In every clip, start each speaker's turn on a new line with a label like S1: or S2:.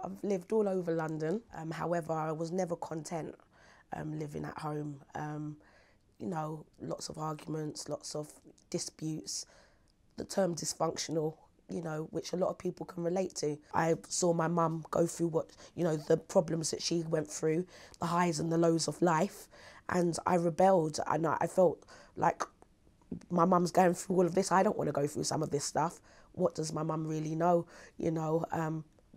S1: I've lived all over London. However, I was never content living at home. You know, lots of arguments, lots of disputes. The term dysfunctional, you know, which a lot of people can relate to. I saw my mum go through the problems that she went through, the highs and the lows of life, and I rebelled, and I felt like my mum's going through all of this. I don't want to go through some of this stuff. What does my mum really know, you know?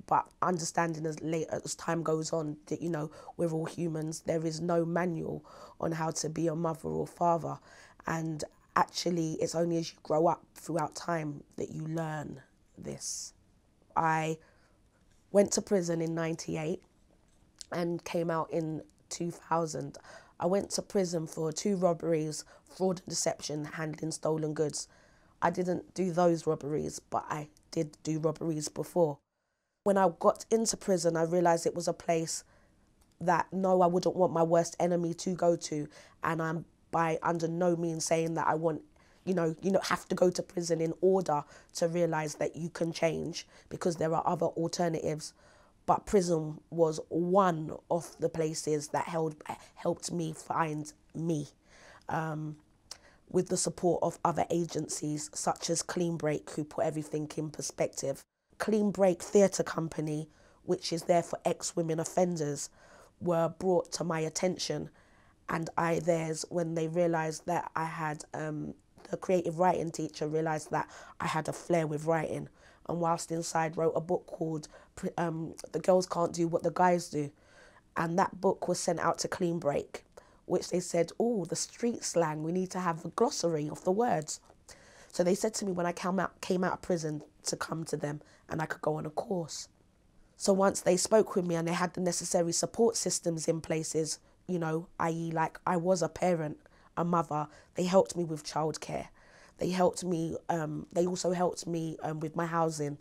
S1: But understanding as time goes on that, you know, we're all humans. There is no manual on how to be a mother or father. And actually, it's only as you grow up throughout time that you learn this. I went to prison in '98 and came out in 2000. I went to prison for 2 robberies, fraud and deception, handling stolen goods. I didn't do those robberies, but I did do robberies before. When I got into prison, I realised it was a place that, no, I wouldn't want my worst enemy to go to. And I'm by under no means saying that I want, you don't have to go to prison in order to realise that you can change, because there are other alternatives. But prison was one of the places that helped me find me, with the support of other agencies such as Clean Break, who put everything in perspective. Clean Break Theatre Company, which is there for ex-women offenders, were brought to my attention, and when they realised that I had, the creative writing teacher realised that I had a flair with writing, and whilst inside wrote a book called The Girls Can't Do What the Guys Do, and that book was sent out to Clean Break, which they said, oh, the street slang, we need to have a glossary of the words. So they said to me when I came out of prison to come to them and I could go on a course. So once they spoke with me and they had the necessary support systems in places, you know, i.e. like I was a parent, a mother, they helped me with childcare. They helped me, they also helped me with my housing.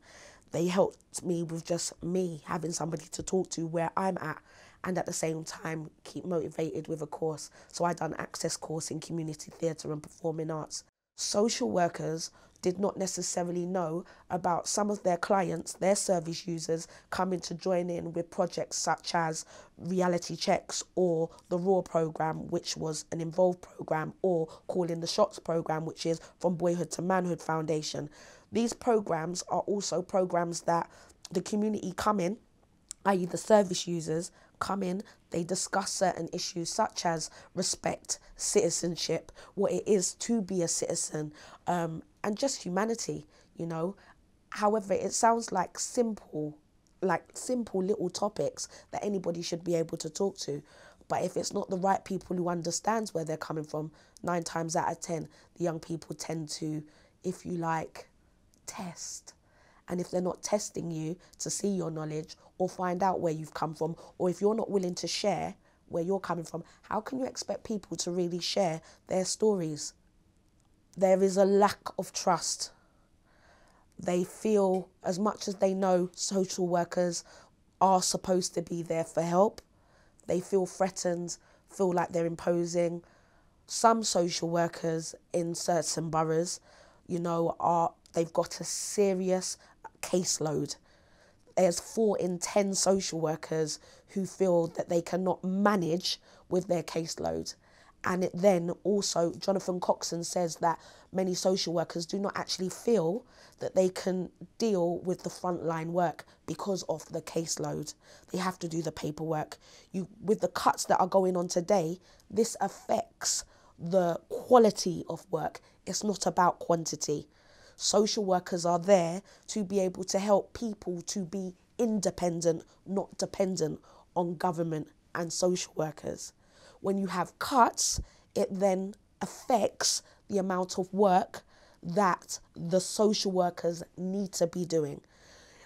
S1: They helped me with just me having somebody to talk to where I'm at, and at the same time keep motivated with a course. So I done access course in community theatre and performing arts. Social workers did not necessarily know about some of their clients, their service users, coming to join in with projects such as Reality Checks or the RAW programme, which was an Involved programme, or Calling the Shots programme, which is From Boyhood to Manhood Foundation. These programmes are also programmes that the community come in, i.e. the service users come in, they discuss certain issues such as respect, citizenship, what it is to be a citizen, and just humanity, you know. However, it sounds like simple little topics that anybody should be able to talk to. But if it's not the right people who understands where they're coming from, 9 times out of 10, the young people tend to, if you like, test. And if they're not testing you to see your knowledge or find out where you've come from, or if you're not willing to share where you're coming from, how can you expect people to really share their stories? There is a lack of trust. They feel, as much as they know social workers are supposed to be there for help, they feel threatened, feel like they're imposing. Some social workers in certain boroughs, you know, they've got a serious caseload. There's 4 in 10 social workers who feel that they cannot manage with their caseload. And it then also, Jonathan Coxon says that many social workers do not actually feel that they can deal with the frontline work because of the caseload. They have to do the paperwork. With the cuts that are going on today, this affects the quality of work. It's not about quantity. Social workers are there to be able to help people to be independent, not dependent on government and social workers. When you have cuts, it then affects the amount of work that the social workers need to be doing.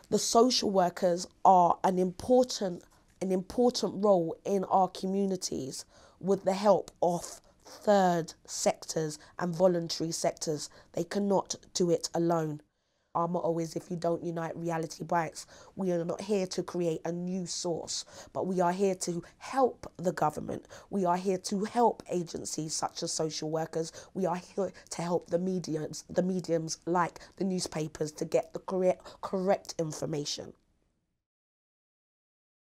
S1: The social workers are an important role in our communities with the help of third sectors and voluntary sectors. They cannot do it alone. Our motto is, if you don't unite, reality bites. We are not here to create a new source, but we are here to help the government. We are here to help agencies such as social workers. We are here to help the mediums like the newspapers to get the correct information.